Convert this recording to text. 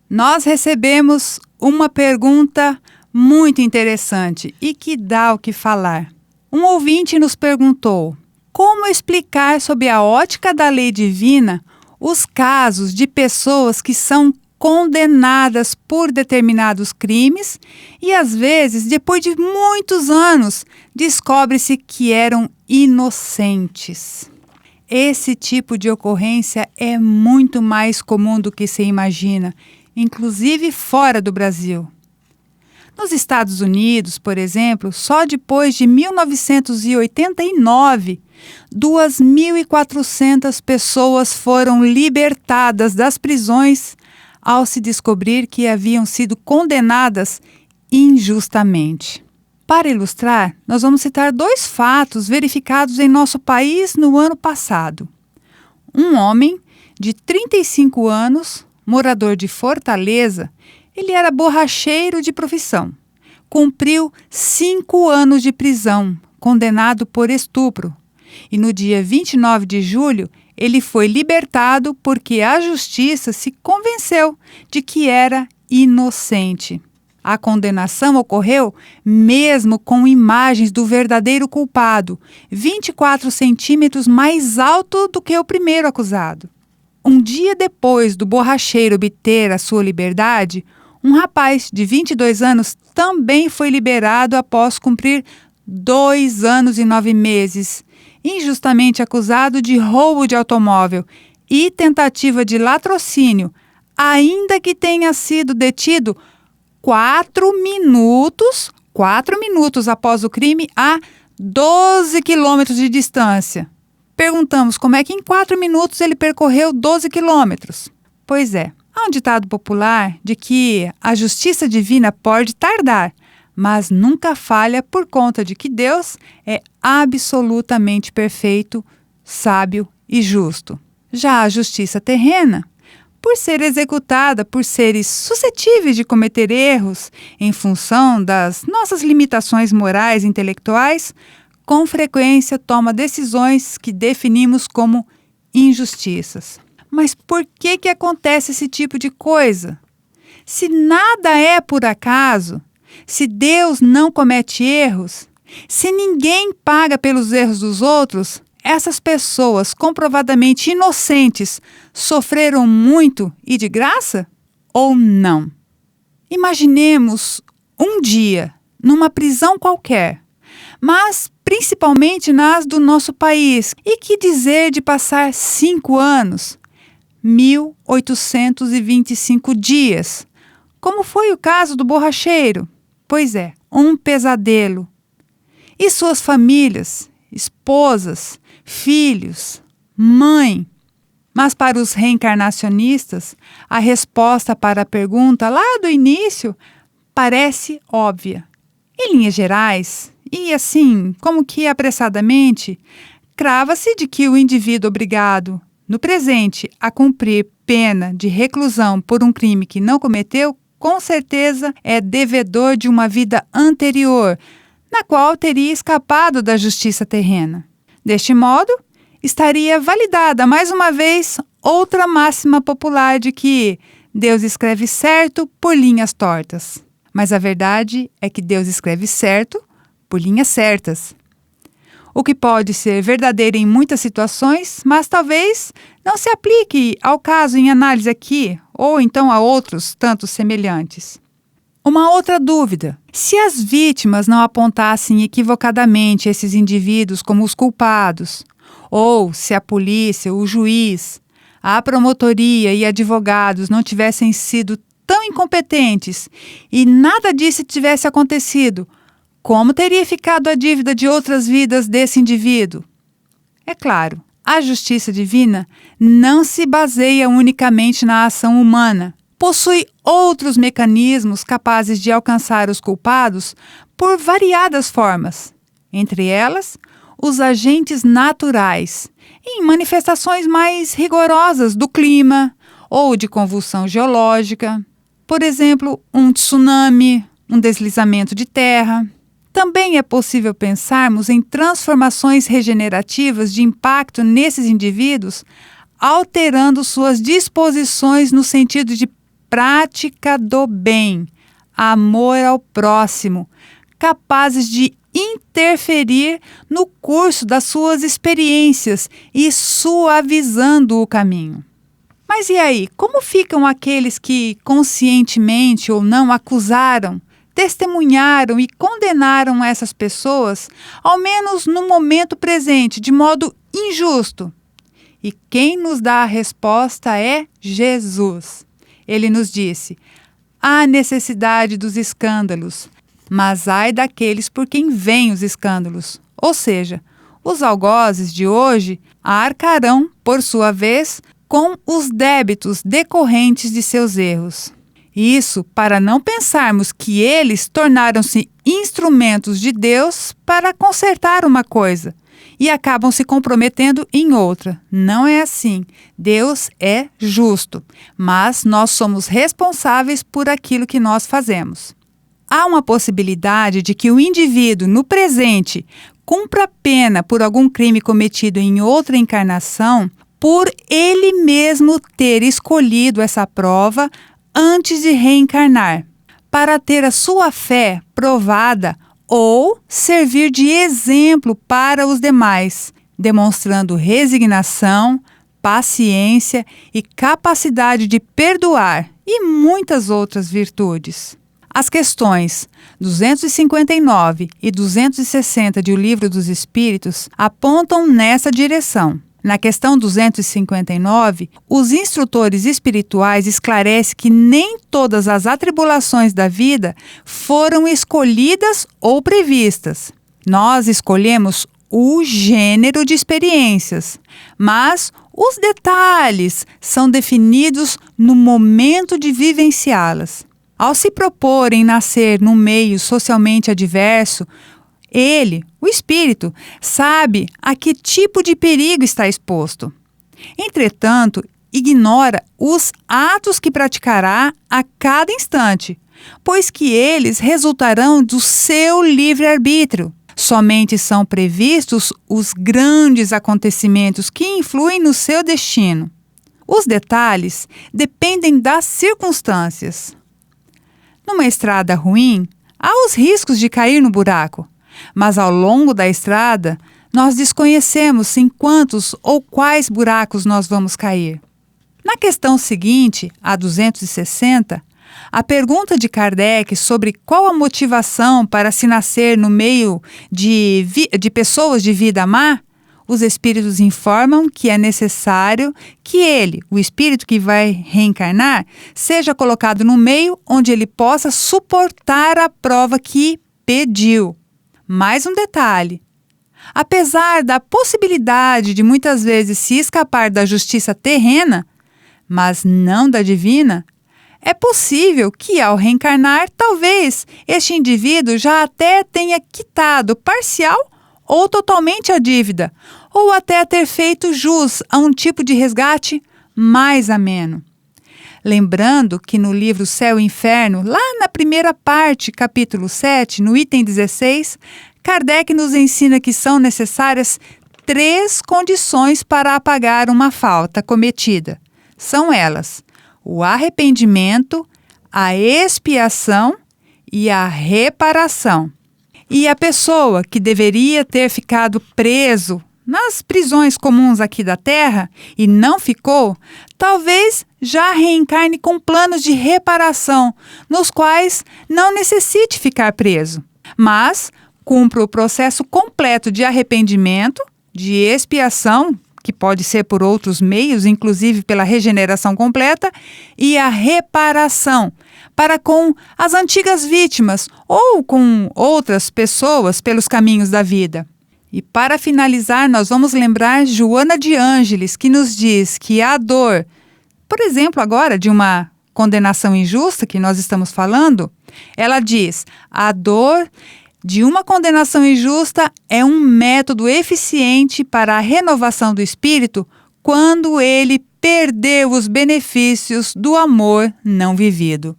Nós recebemos uma pergunta muito interessante e que dá o que falar. Um ouvinte nos perguntou: como explicar sob a ótica da lei divina os casos de pessoas que são condenadas por determinados crimes e às vezes, depois de muitos anos, descobre-se que eram inocentes? Esse tipo de ocorrência é muito mais comum do que se imagina, inclusive fora do Brasil. Nos Estados Unidos, por exemplo, só depois de 1989, 2.400 pessoas foram libertadas das prisões ao se descobrir que haviam sido condenadas injustamente. Para ilustrar, nós vamos citar 2 fatos verificados em nosso país no ano passado. Um homem de 35 anos, morador de Fortaleza, ele era borracheiro de profissão. Cumpriu 5 anos de prisão, condenado por estupro. E no dia 29 de julho, ele foi libertado porque a justiça se convenceu de que era inocente. A condenação ocorreu mesmo com imagens do verdadeiro culpado, 24 centímetros mais alto do que o primeiro acusado. Um dia depois do borracheiro obter a sua liberdade, um rapaz de 22 anos também foi liberado após cumprir 2 anos e 9 meses, injustamente acusado de roubo de automóvel e tentativa de latrocínio, ainda que tenha sido detido 4 minutos após o crime a 12 quilômetros de distância. Perguntamos como é que em 4 minutos ele percorreu 12 quilômetros. Pois é, há um ditado popular de que a justiça divina pode tardar, mas nunca falha por conta de que Deus é absolutamente perfeito, sábio e justo. Já a justiça terrena, por ser executada por seres suscetíveis de cometer erros em função das nossas limitações morais e intelectuais, com frequência toma decisões que definimos como injustiças. Mas por que acontece esse tipo de coisa? Se nada é por acaso, se Deus não comete erros, se ninguém paga pelos erros dos outros, essas pessoas comprovadamente inocentes sofreram muito e de graça? Ou não? Imaginemos um dia numa prisão qualquer, mas principalmente nas do nosso país. E que dizer de passar 5 anos, 1.825 dias, como foi o caso do borracheiro? Pois é, um pesadelo. E suas famílias, esposas, filhos, mãe. Mas para os reencarnacionistas, a resposta para a pergunta lá do início parece óbvia. Em linhas gerais, e assim, como que apressadamente, crava-se de que o indivíduo obrigado, no presente, a cumprir pena de reclusão por um crime que não cometeu, com certeza é devedor de uma vida anterior, na qual teria escapado da justiça terrena. Deste modo, estaria validada mais uma vez outra máxima popular de que Deus escreve certo por linhas tortas. Mas a verdade é que Deus escreve certo por linhas certas. O que pode ser verdadeiro em muitas situações, mas talvez não se aplique ao caso em análise aqui, ou então a outros tantos semelhantes. Uma outra dúvida: se as vítimas não apontassem equivocadamente esses indivíduos como os culpados, ou se a polícia, o juiz, a promotoria e advogados não tivessem sido tão incompetentes e nada disso tivesse acontecido, como teria ficado a dívida de outras vidas desse indivíduo? É claro, a justiça divina não se baseia unicamente na ação humana. Possui outros mecanismos capazes de alcançar os culpados por variadas formas, entre elas, os agentes naturais, em manifestações mais rigorosas do clima ou de convulsão geológica, por exemplo, um tsunami, um deslizamento de terra. Também é possível pensarmos em transformações regenerativas de impacto nesses indivíduos, alterando suas disposições no sentido de prática do bem, amor ao próximo, capazes de interferir no curso das suas experiências e suavizando o caminho. Mas e aí, como ficam aqueles que conscientemente ou não acusaram, testemunharam e condenaram essas pessoas, ao menos no momento presente, de modo injusto? E quem nos dá a resposta é Jesus. Ele nos disse: há necessidade dos escândalos, mas ai daqueles por quem vêm os escândalos. Ou seja, os algozes de hoje arcarão, por sua vez, com os débitos decorrentes de seus erros. Isso para não pensarmos que eles tornaram-se instrumentos de Deus para consertar uma coisa e acabam se comprometendo em outra. Não é assim. Deus é justo, mas nós somos responsáveis por aquilo que nós fazemos. Há uma possibilidade de que o indivíduo, no presente, cumpra a pena por algum crime cometido em outra encarnação, por ele mesmo ter escolhido essa prova antes de reencarnar, para ter a sua fé provada ou servir de exemplo para os demais, demonstrando resignação, paciência e capacidade de perdoar e muitas outras virtudes. As questões 259 e 260 de O Livro dos Espíritos apontam nessa direção. Na questão 259, os instrutores espirituais esclarecem que nem todas as atribulações da vida foram escolhidas ou previstas. Nós escolhemos o gênero de experiências, mas os detalhes são definidos no momento de vivenciá-las. Ao se proporem nascer num meio socialmente adverso, ele, o espírito, sabe a que tipo de perigo está exposto. Entretanto, ignora os atos que praticará a cada instante, pois que eles resultarão do seu livre-arbítrio. Somente são previstos os grandes acontecimentos que influem no seu destino. Os detalhes dependem das circunstâncias. Numa estrada ruim, há os riscos de cair no buraco, mas ao longo da estrada, nós desconhecemos em quantos ou quais buracos nós vamos cair. Na questão seguinte, a 260, a pergunta de Kardec sobre qual a motivação para se nascer no meio de pessoas de vida má, os espíritos informam que é necessário que ele, o espírito que vai reencarnar, seja colocado no meio onde ele possa suportar a prova que pediu. Mais um detalhe: apesar da possibilidade de muitas vezes se escapar da justiça terrena, mas não da divina, é possível que ao reencarnar, talvez este indivíduo já até tenha quitado parcial ou totalmente a dívida, ou até ter feito jus a um tipo de resgate mais ameno. Lembrando que no livro Céu e Inferno, lá na primeira parte, capítulo 7, no item 16, Kardec nos ensina que são necessárias 3 condições para apagar uma falta cometida. São elas: o arrependimento, a expiação e a reparação. E a pessoa que deveria ter ficado preso nas prisões comuns aqui da Terra e não ficou, talvez já reencarne com planos de reparação, nos quais não necessite ficar preso, mas cumpra o processo completo de arrependimento, de expiação, que pode ser por outros meios, inclusive pela regeneração completa, e a reparação, para com as antigas vítimas ou com outras pessoas pelos caminhos da vida. E para finalizar, nós vamos lembrar Joana de Ângeles, que nos diz que a dor, por exemplo, agora de uma condenação injusta que nós estamos falando, ela diz: a dor de uma condenação injusta é um método eficiente para a renovação do espírito quando ele perdeu os benefícios do amor não vivido.